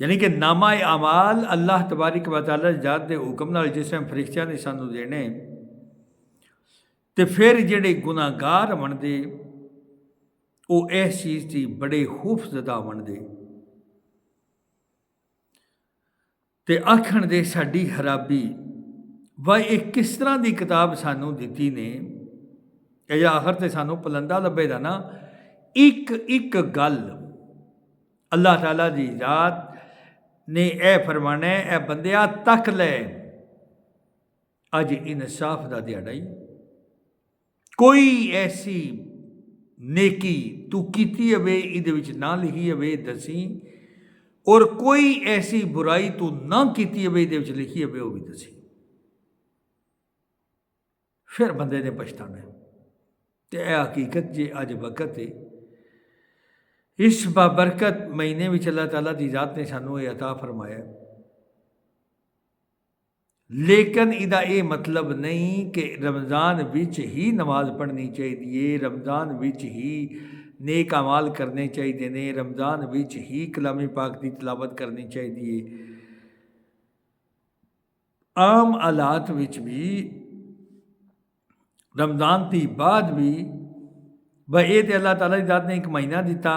یعنی کہ نامہ اعمال اللہ تبارک و تعالیٰ دی ذات دے حکم نال جس طرح فرشتیاں نے سانو دینے تے پھر جڑے گناہگار بندے وہ اس چیز کی بڑے خوف زدہ بندے تے آکھن دے ساڈی خرابی یہ کس طرح دی کتاب سانو دیتی نے یا آخر تے سانو پلندہ لبے دا نا ایک گل اللہ تعالیٰ دی ذات نے اے فرمانا ہے اے بندیا تک لے اج انصاف دا دیہڑا ہی کوئی ایسی نیکی تو کیتی ہوئے ایدے وچ نہ لکھی ہوئے دسی اور کوئی ایسی برائی تو نہ کیتی ہوئے ایدے وچ لکھی ہوئے وہ بھی دسی پھر بندے نے پچھتانا ہے تے اے حقیقت جے اج وقت ہے اس بابرکت مہینے وچ اللہ تعالیٰ دی ذات نے سانو یہ عطا فرمایا لیکن ادا یہ مطلب نہیں کہ رمضان وچ ہی نماز پڑھنی چاہیے، رمضان وچ ہی نیک اعمال کرنے چاہیے نے، رمضان وچ ہی کلام پاک دی تلاوت کرنی چاہیے۔ عام حالات وچ بھی رمضان تی بعد بھی یہ تے اللہ تعالیٰ دی ذات نے ایک مہینہ دیتا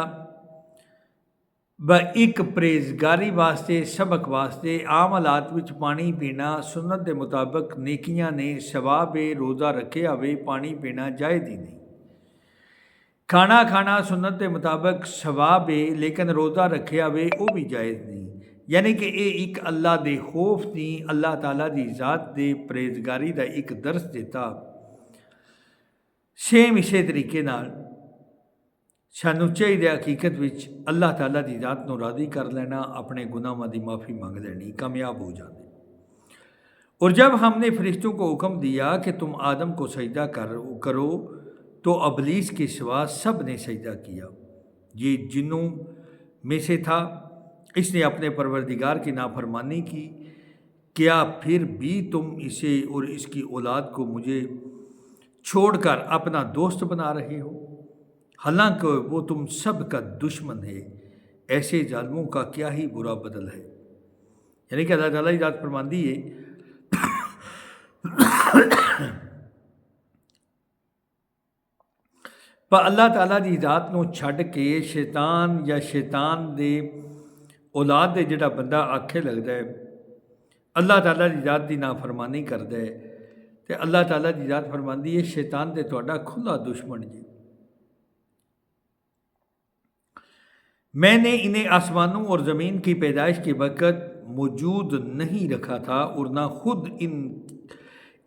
ایک پرہیزگاری واسطے سبق واسطے عام حالات وچ پانی پینا سنت دے مطابق نیکیاں نے، ثواب روزہ رکھے ہوئے پانی پینا جائز ہی نہیں، کھانا کھانا سنت دے مطابق ثواب ہے لیکن روزہ رکھے ہوئے وہ بھی جائز نہیں، یعنی کہ یہ ایک اللہ دے خوف دی اللہ تعالیٰ دی ذات دے پرہیزگاری دا ایک درس دیتا۔ سیم اسی طریقے نال سانو چاہیے حقیقت وچ اللہ تعالیٰ دی ذات نو راضی کر لینا، اپنے گناہاں دی معافی مانگ لینی، کامیاب ہو جانے۔ اور جب ہم نے فرشتوں کو حکم دیا کہ تم آدم کو سجدہ کرو تو ابلیس کے سوا سب نے سجدہ کیا، یہ جنوں میں سے تھا، اس نے اپنے پروردگار کی نافرمانی کی، کیا پھر بھی تم اسے اور اس کی اولاد کو مجھے چھوڑ کر اپنا دوست بنا رہے ہو، حالانکہ وہ تم سب کا دشمن ہے، ایسے ظالموں کا کیا ہی برا بدل ہے۔ یعنی کہ اللہ تعالیٰ کی ذات فرماندی ہے پر اللہ تعالیٰ دی ذات نو چھڈ کے شیطان یا شیطان دے اولاد دے جڑا بندہ آکھے لگدا ہے اللہ تعالیٰ دی ذات دی نافرمانی کردا ہے تے اللہ تعالیٰ دی ذات فرماندی ہے شیطان تے تہاڈا کھلا دشمن جی، میں نے انہیں آسمانوں اور زمین کی پیدائش کے وقت موجود نہیں رکھا تھا اور نہ خود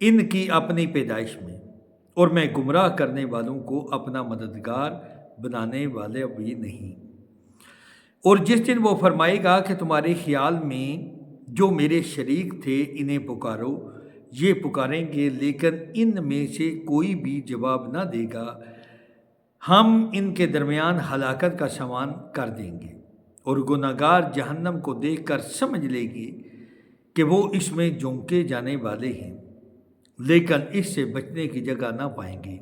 ان کی اپنی پیدائش میں، اور میں گمراہ کرنے والوں کو اپنا مددگار بنانے والے بھی نہیں۔ اور جس دن وہ فرمائے گا کہ تمہارے خیال میں جو میرے شریک تھے انہیں پکارو، یہ پکاریں گے لیکن ان میں سے کوئی بھی جواب نہ دے گا، ہم ان کے درمیان ہلاکت کا سامان کر دیں گے، اور گناہگار جہنم کو دیکھ کر سمجھ لے گی کہ وہ اس میں جھونکے جانے والے ہیں، لیکن اس سے بچنے کی جگہ نہ پائیں گے۔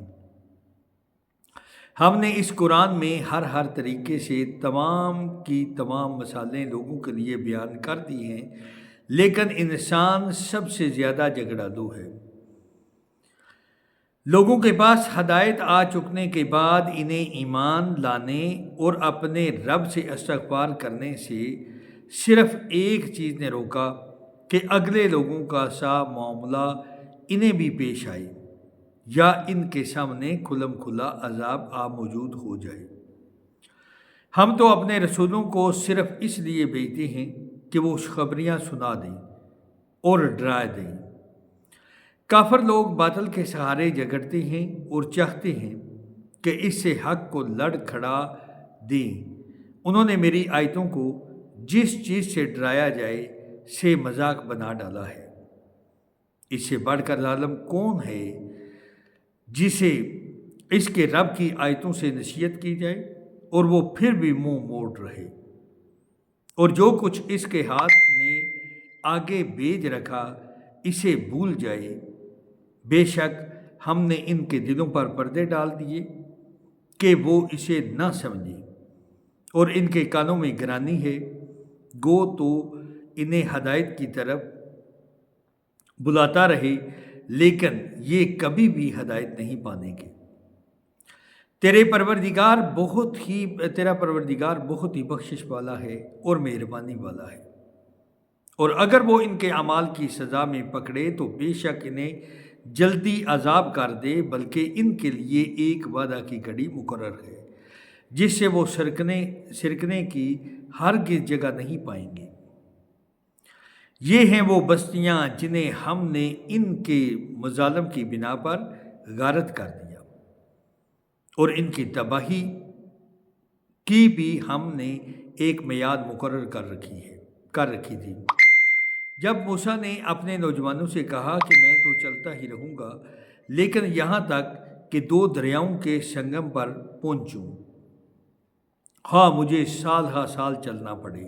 ہم نے اس قرآن میں ہر طریقے سے تمام کی تمام مثالیں لوگوں کے لیے بیان کر دی ہیں، لیکن انسان سب سے زیادہ جھگڑالو ہے۔ لوگوں کے پاس ہدایت آ چکنے کے بعد انہیں ایمان لانے اور اپنے رب سے استغفار کرنے سے صرف ایک چیز نے روکا کہ اگلے لوگوں کا سا معاملہ انہیں بھی پیش آئے یا ان کے سامنے کھلم کھلا عذاب موجود ہو جائے۔ ہم تو اپنے رسولوں کو صرف اس لیے بھیجتے ہیں کہ وہ خوشخبریاں سنا دیں اور ڈرا دیں۔ کافر لوگ باطل کے سہارے جھگڑتے ہیں اور چاہتے ہیں کہ اس سے حق کو لڑ کھڑا دیں۔ انہوں نے میری آیتوں کو جس چیز سے ڈرایا جائے سے مذاق بنا ڈالا ہے۔ اس سے بڑھ کر ظالم کون ہے جسے اس کے رب کی آیتوں سے نصیحت کی جائے اور وہ پھر بھی منہ موڑ رہے، اور جو کچھ اس کے ہاتھ نے آگے بھیج رکھا اسے بھول جائے۔ بے شک ہم نے ان کے دلوں پر پردے ڈال دیے کہ وہ اسے نہ سمجھیں، اور ان کے کانوں میں گرانی ہے گو تو انہیں ہدایت کی طرف بلاتا رہے، لیکن یہ کبھی بھی ہدایت نہیں پانے گے۔ تیرا پروردگار بہت ہی بخشش والا ہے اور مہربانی والا ہے، اور اگر وہ ان کے اعمال کی سزا میں پکڑے تو بے شک انہیں جلدی عذاب کر دے، بلکہ ان کے لیے ایک وعدہ کی گھڑی مقرر ہے جس سے وہ سرکنے کی ہرگز جگہ نہیں پائیں گے۔ یہ ہیں وہ بستیاں جنہیں ہم نے ان کے مظالم کی بنا پر غارت کر دیا، اور ان کی تباہی کی بھی ہم نے ایک میعاد مقرر کر رکھی تھی۔ جب موسیٰ نے اپنے نوجوانوں سے کہا کہ میں تو چلتا ہی رہوں گا، لیکن یہاں تک کہ دو دریاؤں کے سنگم پر پہنچوں، ہاں مجھے سال ہا سال چلنا پڑے۔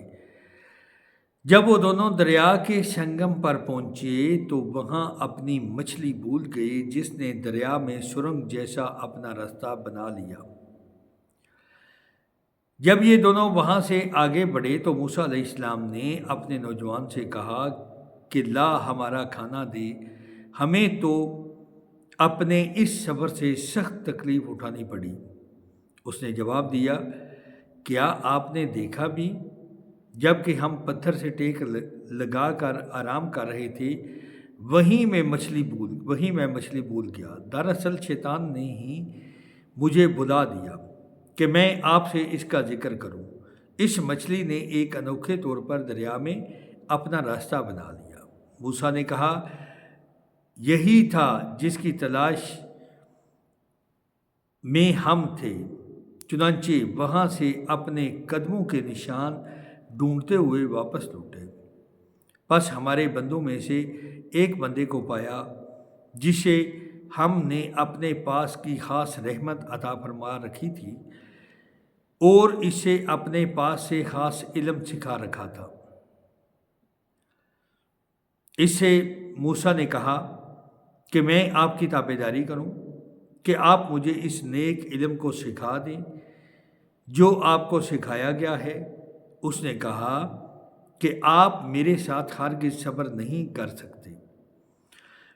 جب وہ دونوں دریا کے سنگم پر پہنچے تو وہاں اپنی مچھلی بھول گئے، جس نے دریا میں سرنگ جیسا اپنا راستہ بنا لیا۔ جب یہ دونوں وہاں سے آگے بڑھے تو موسیٰ علیہ السلام نے اپنے نوجوان سے کہا کہ لا ہمارا کھانا دے، ہمیں تو اپنے اس صبر سے سخت تکلیف اٹھانی پڑی۔ اس نے جواب دیا، کیا آپ نے دیکھا بھی، جب کہ ہم پتھر سے ٹیک لگا کر آرام کر رہے تھے، وہیں میں مچھلی بھول گیا۔ دراصل شیطان نے ہی مجھے بلا دیا کہ میں آپ سے اس کا ذکر کروں۔ اس مچھلی نے ایک انوکھے طور پر دریا میں اپنا راستہ بنا لیا۔ موسیٰ نے کہا، یہی تھا جس کی تلاش میں ہم تھے۔ چنانچہ وہاں سے اپنے قدموں کے نشان ڈھونڈتے ہوئے واپس لوٹے۔ پس ہمارے بندوں میں سے ایک بندے کو پایا جسے ہم نے اپنے پاس کی خاص رحمت عطا فرما رکھی تھی، اور اسے اپنے پاس سے خاص علم سکھا رکھا تھا۔ اس سے موسیٰ نے کہا کہ میں آپ کی تابعداری کروں، کہ آپ مجھے اس نیک علم کو سکھا دیں جو آپ کو سکھایا گیا ہے۔ اس نے کہا کہ آپ میرے ساتھ ہرگز صبر نہیں کر سکتے،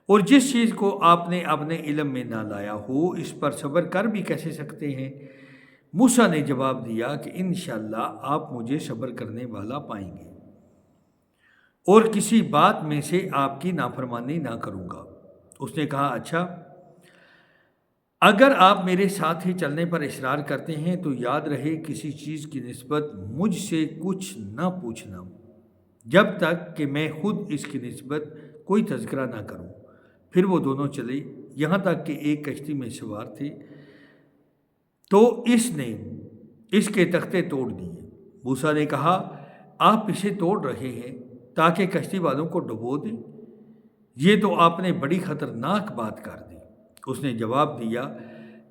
اور جس چیز کو آپ نے اپنے علم میں نہ لایا ہو اس پر صبر کر بھی کیسے سکتے ہیں؟ موسیٰ نے جواب دیا کہ انشاءاللہ آپ مجھے صبر کرنے والا پائیں گے، اور کسی بات میں سے آپ کی نافرمانی نہ کروں گا۔ اس نے کہا، اچھا، اگر آپ میرے ساتھ ہی چلنے پر اصرار کرتے ہیں تو یاد رہے کسی چیز کی نسبت مجھ سے کچھ نہ پوچھنا جب تک کہ میں خود اس کی نسبت کوئی تذکرہ نہ کروں۔ پھر وہ دونوں چلے، یہاں تک کہ ایک کشتی میں سوار تھے تو اس نے اس کے تختے توڑ دیے۔ موسیٰ نے کہا، آپ اسے توڑ رہے ہیں تاکہ کشتی والوں کو ڈبو دیں؟ یہ تو آپ نے بڑی خطرناک بات کر دی۔ اس نے جواب دیا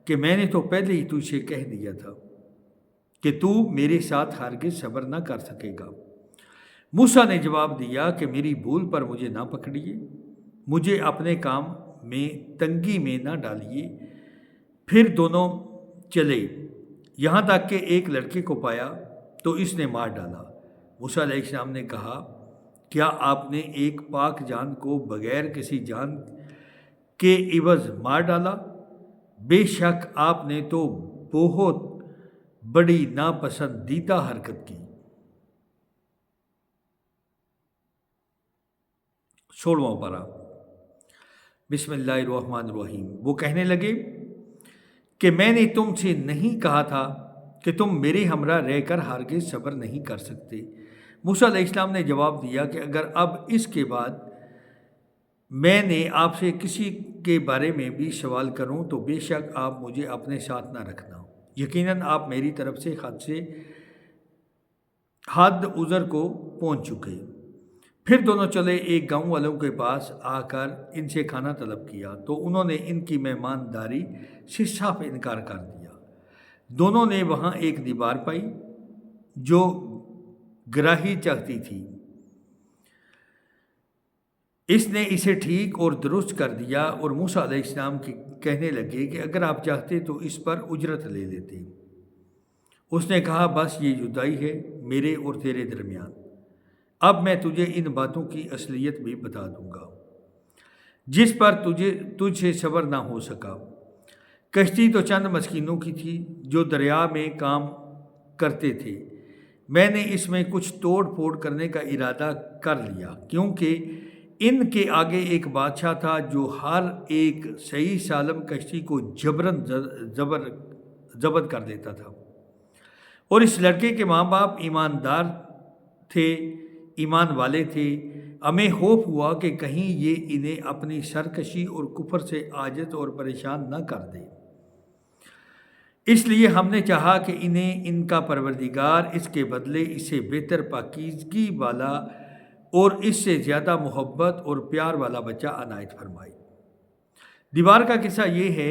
کہ میں نے تو پہلے ہی تجھ سے کہہ دیا تھا کہ تو میرے ساتھ ہرگز صبر نہ کر سکے گا۔ موسیٰ نے جواب دیا کہ میری بھول پر مجھے نہ پکڑیے، مجھے اپنے کام میں تنگی میں نہ ڈالیے۔ پھر دونوں چلے، یہاں تک کہ ایک لڑکے کو پایا تو اس نے مار ڈالا۔ موسیٰ علیہ السلام نے کہا، کیا آپ نے ایک پاک جان کو بغیر کسی جان کے عوض مار ڈالا؟ بے شک آپ نے تو بہت بڑی ناپسندیدہ حرکت کی۔ 16واں پارہ۔ بسم اللہ الرحمن الرحیم۔ وہ کہنے لگے کہ میں نے تم سے نہیں کہا تھا کہ تم میرے ہمراہ رہ کر ہرگز صبر نہیں کر سکتے؟ موسیٰ علیہ السلام نے جواب دیا کہ اگر اب اس کے بعد میں نے آپ سے کسی کے بارے میں بھی سوال کروں تو بے شک آپ مجھے اپنے ساتھ نہ رکھنا، یقیناً آپ میری طرف سے حد عذر کو پہنچ چکے۔ پھر دونوں چلے، ایک گاؤں والوں کے پاس آ کر ان سے کھانا طلب کیا تو انہوں نے ان کی مہمانداری سے صاف انکار کر دیا۔ دونوں نے وہاں ایک دیوار پائی جو گراہی چاہتی تھی، اس نے اسے ٹھیک اور درست کر دیا، اور موسیٰ علیہ السلام کہنے لگے کہ اگر آپ چاہتے تو اس پر اجرت لے لیتے۔ اس نے کہا، بس یہ جدائی ہے میرے اور تیرے درمیان، اب میں تجھے ان باتوں کی اصلیت بھی بتا دوں گا جس پر تجھ سے صبر نہ ہو سکا۔ کشتی تو چند مسکینوں کی تھی جو دریا میں کام کرتے تھے۔ میں نے اس میں کچھ توڑ پھوڑ کرنے کا ارادہ کر لیا، کیونکہ ان کے آگے ایک بادشاہ تھا جو ہر ایک صحیح سالم کشتی کو جبرن ضبط کر دیتا تھا۔ اور اس لڑکے کے ماں باپ ایماندار تھے، ایمان والے تھے۔ ہمیں خوف ہوا کہ کہیں یہ انہیں اپنی سرکشی اور کفر سے عاجز اور پریشان نہ کر دے۔ اس لیے ہم نے چاہا کہ انہیں ان کا پروردگار اس کے بدلے اس سے بہتر پاکیزگی والا اور اس سے زیادہ محبت اور پیار والا بچہ عنایت فرمائے۔ دیوار کا قصہ یہ ہے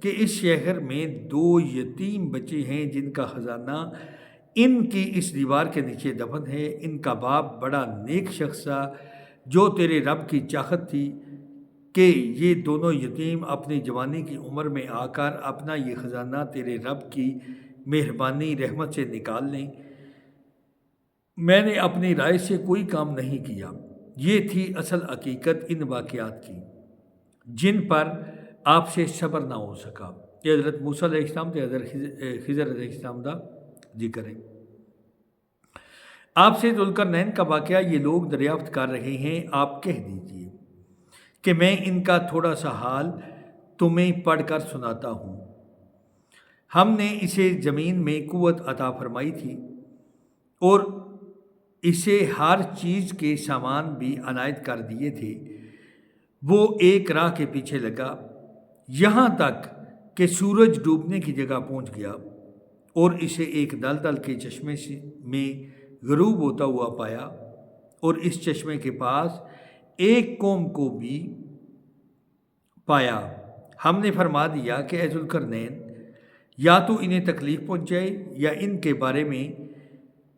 کہ اس شہر میں 2 یتیم بچے ہیں جن کا خزانہ ان کی اس دیوار کے نیچے دفن ہے۔ ان کا باپ بڑا نیک شخص تھا، جو تیرے رب کی چاہت تھی کہ یہ دونوں یتیم اپنی جوانی کی عمر میں آ کر اپنا یہ خزانہ تیرے رب کی مہربانی رحمت سے نکال لیں۔ میں نے اپنی رائے سے کوئی کام نہیں کیا۔ یہ تھی اصل حقیقت ان واقعات کی جن پر آپ سے صبر نہ ہو سکا۔ یہ حضرت موسیٰ علیہ السلام تے حضرت خضر علیہ السلام دا ذکر ہے۔ آپ سے ذوالقرنین کا واقعہ یہ لوگ دریافت کر رہے ہیں، آپ کہہ دیجئے کہ میں ان کا تھوڑا سا حال تمہیں پڑھ کر سناتا ہوں۔ ہم نے اسے زمین میں قوت عطا فرمائی تھی اور اسے ہر چیز کے سامان بھی عنایت کر دیے تھے۔ وہ ایک راہ کے پیچھے لگا یہاں تک کہ سورج ڈوبنے کی جگہ پہنچ گیا اور اسے ایک دلدل کے چشمے میں غروب ہوتا ہوا پایا، اور اس چشمے کے پاس ایک قوم کو بھی پایا۔ ہم نے فرما دیا کہ اے ذوالقرنین، یا تو انہیں تکلیف پہنچائے یا ان کے بارے میں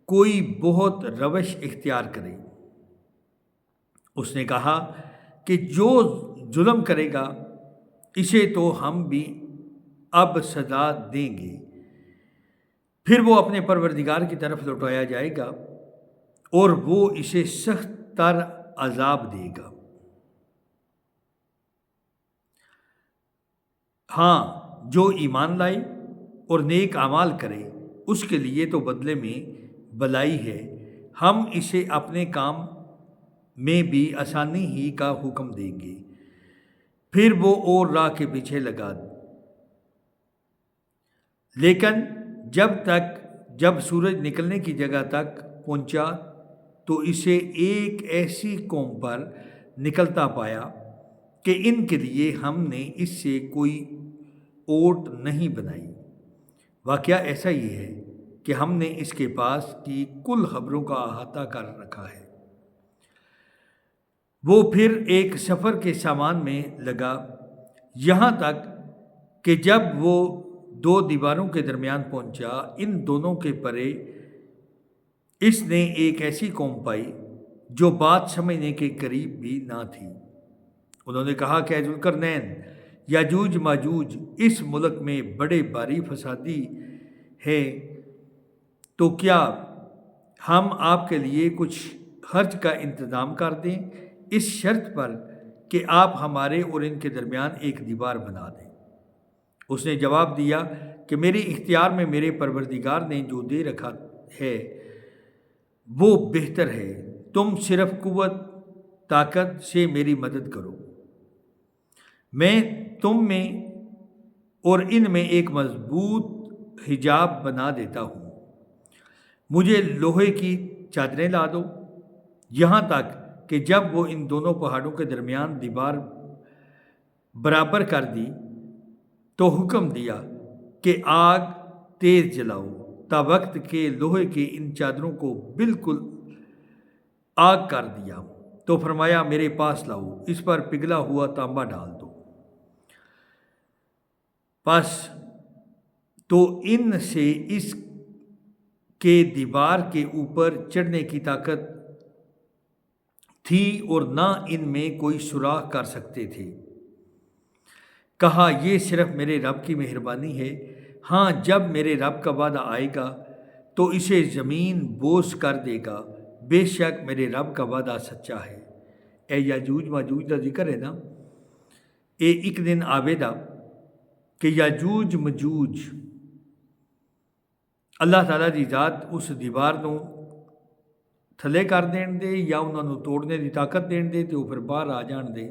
کوئی بہت روش اختیار کرے۔ اس نے کہا کہ جو ظلم کرے گا اسے تو ہم بھی اب سزا دیں گے، پھر وہ اپنے پروردگار کی طرف لوٹایا جائے گا اور وہ اسے سخت تر عذاب دے گا۔ ہاں، جو ایمان لائے اور نیک اعمال کرے اس کے لیے تو بدلے میں بھلائی ہے۔ ہم اسے اپنے کام میں بھی آسانی ہی کا حکم دیں گے۔ پھر وہ اور راہ کے پیچھے لگا، لیکن جب سورج نکلنے کی جگہ تک پہنچا تو اسے ایک ایسی قوم پر نکلتا پایا کہ ان کے لیے ہم نے اس سے کوئی اوٹ نہیں بنائی۔ واقعہ ایسا ہی ہے کہ ہم نے اس کے پاس کی کل خبروں کا احاطہ کر رکھا ہے۔ وہ پھر ایک سفر کے سامان میں لگا یہاں تک کہ جب وہ 2 دیواروں کے درمیان پہنچا، ان دونوں کے پرے اس نے ایک ایسی قوم پائی جو بات سمجھنے کے قریب بھی نہ تھی۔ انہوں نے کہا کہ اے ذوالقرنین، یاجوج ماجوج اس ملک میں بڑے بھاری فسادی ہے، تو کیا ہم آپ کے لیے کچھ خرچ کا انتظام کر دیں، اس شرط پر کہ آپ ہمارے اور ان کے درمیان ایک دیوار بنا دیں۔ اس نے جواب دیا کہ میرے اختیار میں میرے پروردگار نے جو دے رکھا ہے وہ بہتر ہے، تم صرف قوت طاقت سے میری مدد کرو، میں تم میں اور ان میں ایک مضبوط حجاب بنا دیتا ہوں۔ مجھے لوہے کی چادریں لا دو، یہاں تک کہ جب وہ ان دونوں پہاڑوں کے درمیان دیوار برابر کر دی تو حکم دیا کہ آگ تیز جلاؤ، تا وقت کے لوہے کے ان چادروں کو بالکل آگ کر دیا، تو فرمایا میرے پاس لاؤ، اس پر پگھلا ہوا تانبا ڈال دو۔ پس تو ان سے اس کے دیوار کے اوپر چڑھنے کی طاقت تھی اور نہ ان میں کوئی سوراخ کر سکتے تھے۔ کہا یہ صرف میرے رب کی مہربانی ہے، ہاں جب میرے رب کا وعدہ آئے گا تو اسے زمین بوس کر دے گا، بے شک میرے رب کا وعدہ سچا ہے۔ اے یاجوج ماجوج کا ذکر ہے نا، یہ ایک دن آوے دا کہ یاجوج مجوج اللہ تعالیٰ دی ذات اس دیوار نو تھلے کر دین دے یا انہوں نے توڑنے دی طاقت دین دے، تو وہ پھر باہر آ جان دے،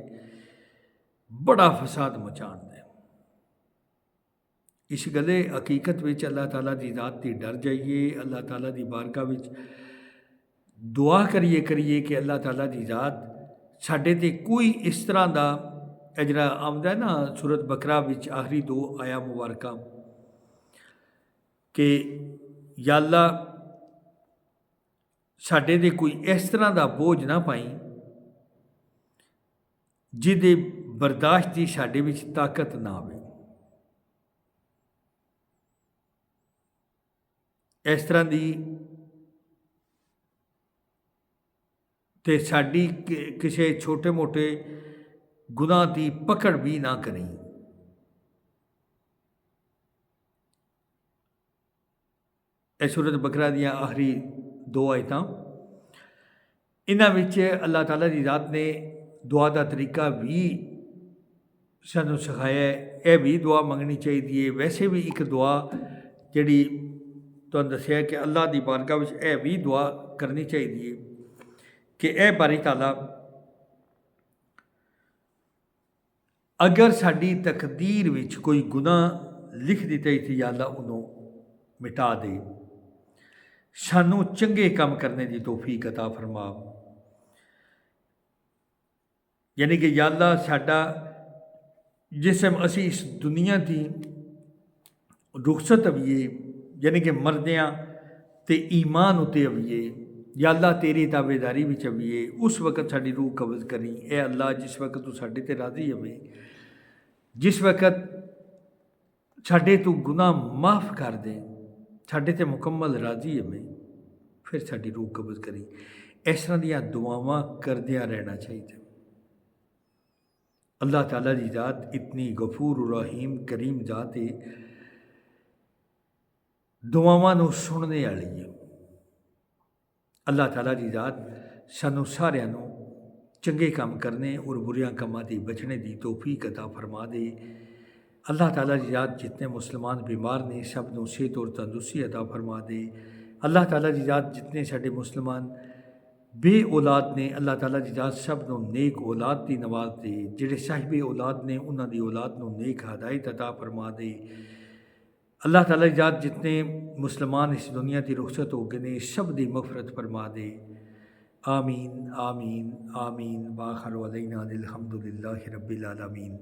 بڑا فساد مچان دے۔ اس گلے حقیقت وچ اللہ تعالیٰ دی ذات دی ڈر جائیے، اللہ تعالیٰ دی بارگاہ وچ دعا کریے کہ اللہ تعالیٰ دی ذات ساڈے تے کوئی اس طرح دا اجرا آمدا ہے نا سورت بقرہ وچ آخری 2 آیا مبارکہ کہ یا اللہ ساڈے تے کوئی اس طرح دا بوجھ نہ پائیں جہدے برداشت دی ساڈے وچ طاقت نہ آوے۔ اس طرح دی تے ساڈی کسے چھوٹے موٹے گناہ دی پکڑ بھی نہ کریں۔ اے سورت بقرہ دیاں آخری 2 آیتاں، انہاں وچ اللہ تعالیٰ دی ذات نے دعا دا طریقہ بھی سانوں سکھایا ہے۔ اے بھی دعا منگنی چاہیے، ویسے بھی ایک دعا جڑی تانوں دسیا کہ اللہ دی بارگاہ وچ اے بھی دعا کرنی چاہیے کہ اے باری تعالیٰ اگر ساڈی تقدیر وچ کوئی گناہ لکھ دیتا ہے تو یا اللہ انہوں مٹا دے، سانوں چنگے کام کرنے دی توفیق عطا فرما۔ یعنی کہ یا اللہ ساڈا جسم اسی اس دنیا دی رخصت ہوئیے، یعنی کہ مردیاں تے ایمان اتے ہوئیے، یا اللہ تیری تابے داری وچ ہوئیے، اس وقت ساڈی روح قبض کریں۔ اے اللہ جس وقت تو ساڈے تے راضی ہوئے، جس وقت ساڈے تو گناہ معاف کر دیں، ساڈے تے مکمل راضی ہوئے، پھر ساڈی روح قبض کریں۔ اس طرح دیاں دعاواں کردیاں رہنا چاہیے۔ اللہ تعالیٰ دی ذات اتنی غفور و رحیم کریم ذات ہے، دعاواں نو سننے والی ہے۔ اللہ تعالیٰ دی ذات سانوں سارے نو چنگے کام کرنے اور بریاں کاماں دی بچنے دی توفیق عطا فرما دے۔ اللہ تعالیٰ دی ذات جتنے مسلمان بیمار نے سب نو صحت اور تندرستی عطا فرما دے۔ اللہ تعالیٰ دی ذات جتنے ساڈے مسلمان بے اولاد نے، اللہ تعالیٰ دی ذات سب نو نیک اولاد دی نواز دے۔ جڑے صاحب اولاد نے انہاں دی اولاد نو نیک ہدایت عطا فرما دے۔ اللہ تعالیٰ دی ذات جتنے مسلمان اس دنیا دی رخصت ہو گئے نے سب دی مغفرت فرما دے۔ آمین آمین آمین، وآخر دعوانا الحمد للہ رب العالمین۔